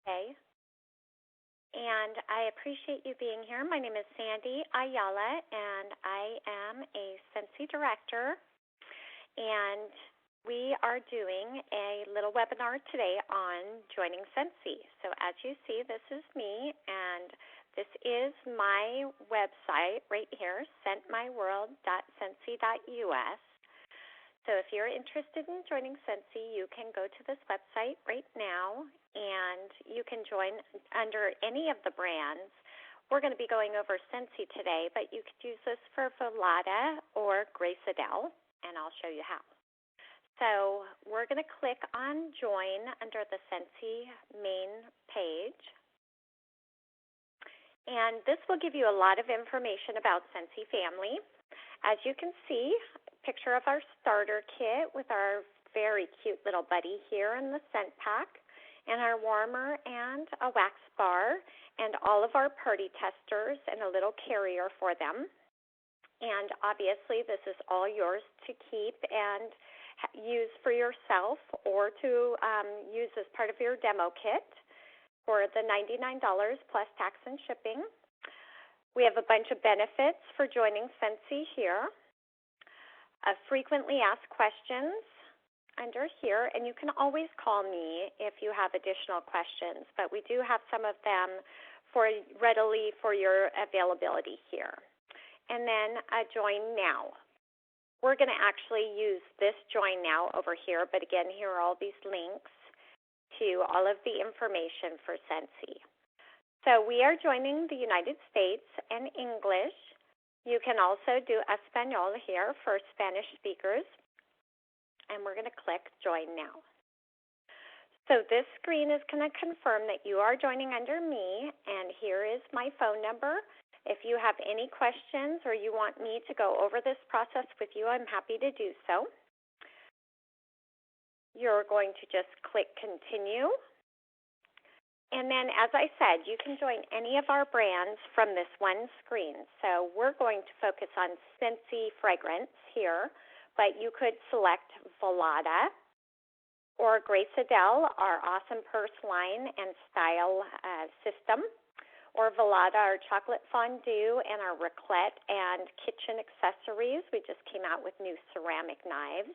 today, and I appreciate you being here. My name is Sandy Ayala, and I am a Scentsy director, and we are doing a little webinar today on joining Scentsy. So as you see, this is me, and this is my website right here, scentmyworld.scentsy.us. So if you're interested in joining Scentsy, you can go to this website right now, and you can join under any of the brands. We're going to be going over Scentsy today, but you could use this for Volata or Grace Adele, and I'll show you how. So we're going to click on Join under the Scentsy main page, and this will give you a lot of information about Scentsy Family. As you can see, picture of our starter kit with our very cute little buddy here in the scent pack, and our warmer and a wax bar, and all of our party testers and a little carrier for them. And obviously this is all yours to keep and use for yourself or to use as part of your demo kit for the $99 plus tax and shipping. We have a bunch of benefits for joining Scentsy here. Frequently asked questions under here, and you can always call me if you have additional questions, but we do have some of them readily for your availability here. And then a Join Now. We're going to actually use this Join Now over here, but again, here are all these links to all of the information for Scentsy. So we are joining the United States and English. You can also do Espanol here for Spanish speakers. And we're going to click Join Now. So this screen is going to confirm that you are joining under me, and here is my phone number. If you have any questions or you want me to go over this process with you, I'm happy to do so. You're going to just click Continue. And then, as I said, you can join any of our brands from this one screen. So we're going to focus on Scentsy fragrance here, but you could select Volata or Grace Adele, our awesome purse line and style system, or Volata, our chocolate fondue, and our raclette and kitchen accessories. We just came out with new ceramic knives.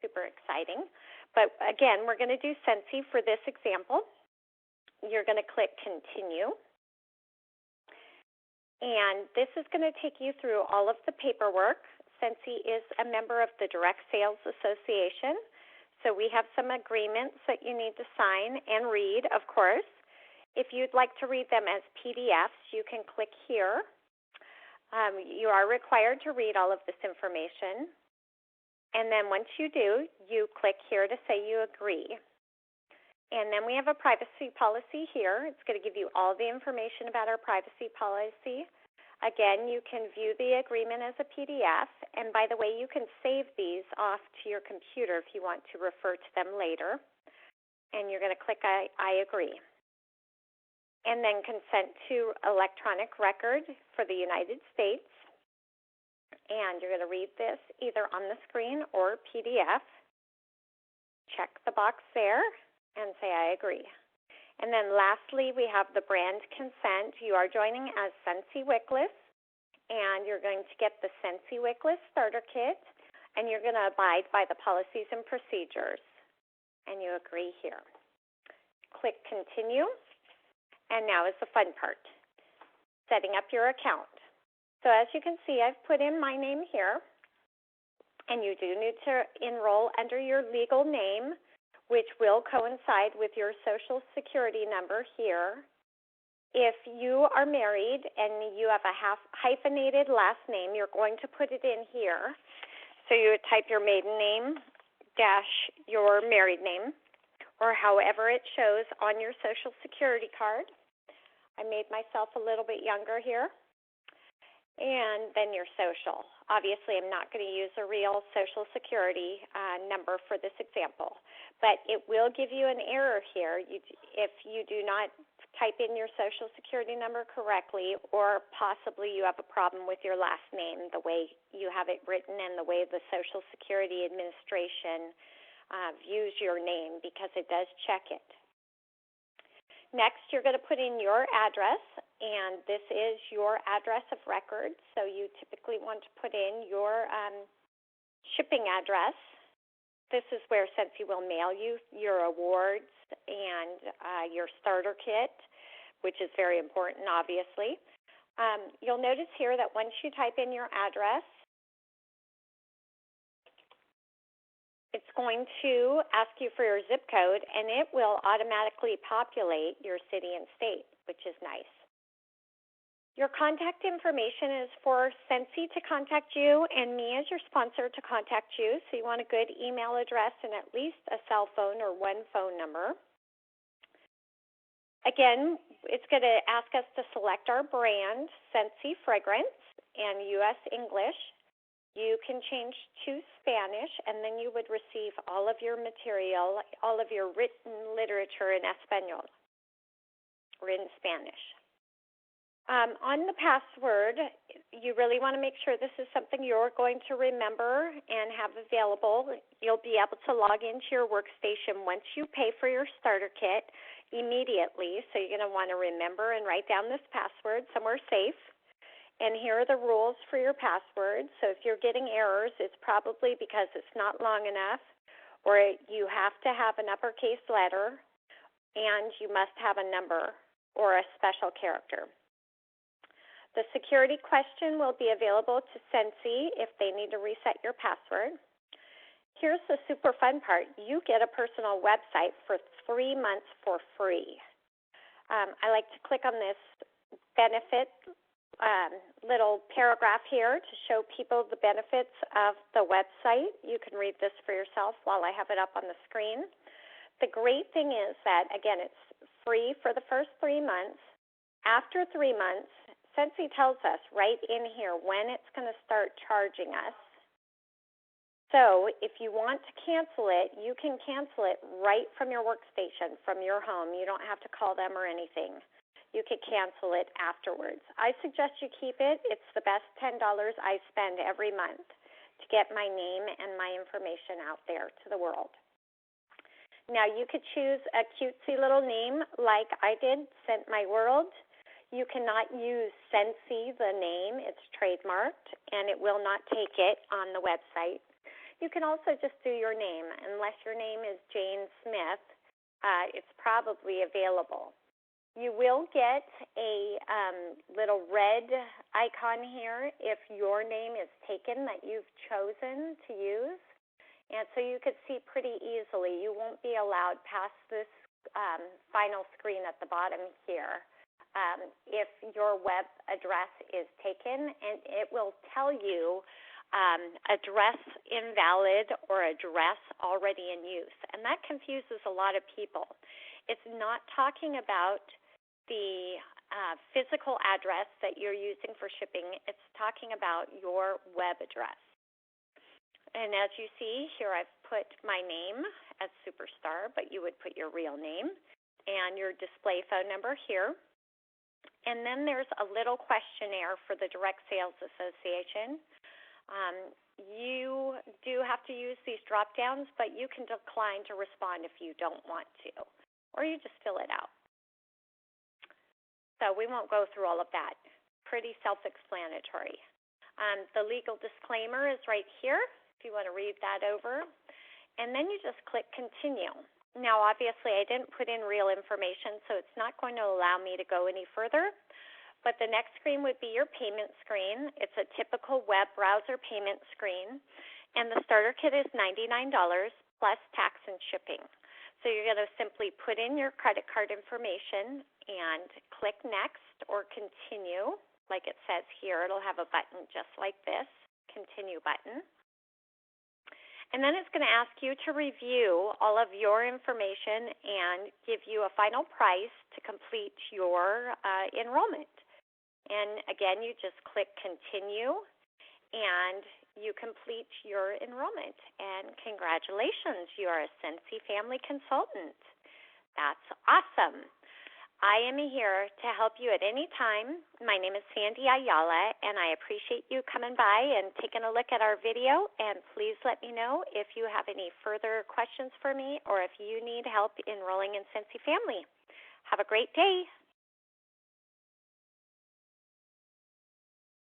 Super exciting. But again, we're going to do Scentsy for this example. You're going to click Continue. And this is going to take you through all of the paperwork. Scentsy is a member of the Direct Sales Association, so we have some agreements that you need to sign and read, of course. If you'd like to read them as PDFs, you can click here. You are required to read all of this information. And then once you do, you click here to say you agree. And then we have a privacy policy here. It's going to give you all the information about our privacy policy. Again, you can view the agreement as a PDF. And by the way, you can save these off to your computer if you want to refer to them later. And you're going to click I agree. And then consent to electronic record for the United States. And you're going to read this either on the screen or PDF. Check the box there and say I agree. And then lastly, we have the brand consent. You are joining as Scentsy Wickless, and you're going to get the Scentsy Wickless starter kit, and you're going to abide by the policies and procedures. And you agree here. Click Continue. And now is the fun part, setting up your account. So as you can see, I've put in my name here, and you do need to enroll under your legal name, which will coincide with your Social Security number here. If you are married and you have a hyphenated last name, you're going to put it in here. So you would type your maiden name dash your married name, or however it shows on your Social Security card. I made myself a little bit younger here. And then your social. Obviously, I'm not going to use a real Social Security number for this example, but it will give you an error here if you do not type in your Social Security number correctly, or possibly you have a problem with your last name, the way you have it written and the way the Social Security Administration views your name, because it does check it. Next, you're going to put in your address, and this is your address of record, so you typically want to put in your shipping address. This is where Scentsy will mail you your awards and your starter kit, which is very important, obviously. You'll notice here that once you type in your address, it's going to ask you for your zip code, and it will automatically populate your city and state, which is nice. Your contact information is for Scentsy to contact you and me as your sponsor to contact you, so you want a good email address and at least a cell phone or one phone number. Again, it's going to ask us to select our brand, Scentsy Fragrance, and U.S. English. You can change to Spanish, and then you would receive all of your material, all of your written literature in Espanol, or in Spanish. On the password, you really want to make sure this is something you're going to remember and have available. You'll be able to log into your workstation once you pay for your starter kit immediately, so you're going to want to remember and write down this password somewhere safe. And here are the rules for your password. So if you're getting errors, it's probably because it's not long enough, or you have to have an uppercase letter, and you must have a number or a special character. The security question will be available to Scentsy if they need to reset your password. Here's the super fun part. You get a personal website for 3 months for free. I like to click on this benefit little paragraph here to show people the benefits of the website. You can read this for yourself while I have it up on the screen. The great thing is that, again, it's free for the first 3 months. After 3 months, Scentsy tells us right in here when it's going to start charging us. So if you want to cancel it, you can cancel it right from your workstation, from your home. You don't have to call them or anything. You could cancel it afterwards. I suggest you keep it. It's the best $10 I spend every month to get my name and my information out there to the world. Now, you could choose a cutesy little name like I did, Scent My World. You cannot use Scentsy, the name. It's trademarked, and it will not take it on the website. You can also just do your name. Unless your name is Jane Smith, it's probably available. You will get a little red icon here if your name is taken that you've chosen to use. And so you could see pretty easily. You won't be allowed past this final screen at the bottom here if your web address is taken, and it will tell you address invalid or address already in use. And that confuses a lot of people. It's not talking about the physical address that you're using for shipping. It's talking about your web address. And as you see here, I've put my name as Superstar, but you would put your real name and your display phone number here. And then there's a little questionnaire for the Direct Sales Association. You do have to use these drop downs, but you can decline to respond if you don't want to, or you just fill it out. So we won't go through all of that. Pretty self-explanatory. The legal disclaimer is right here if you want to read that over. And then you just click Continue. Now, obviously, I didn't put in real information, so it's not going to allow me to go any further. But the next screen would be your payment screen. It's a typical web browser payment screen. And the starter kit is $99 plus tax and shipping. So you're going to simply put in your credit card information and click Next or Continue. Like it says here, it'll have a button just like this, Continue button. And then it's going to ask you to review all of your information and give you a final price to complete your enrollment. And again, you just click Continue, and you complete your enrollment. And congratulations, you are a Scentsy Family consultant. That's awesome. I am here to help you at any time. My name is Sandy Ayala, and I appreciate you coming by and taking a look at our video. And please let me know if you have any further questions for me or if you need help enrolling in Scentsy Family. Have a great day.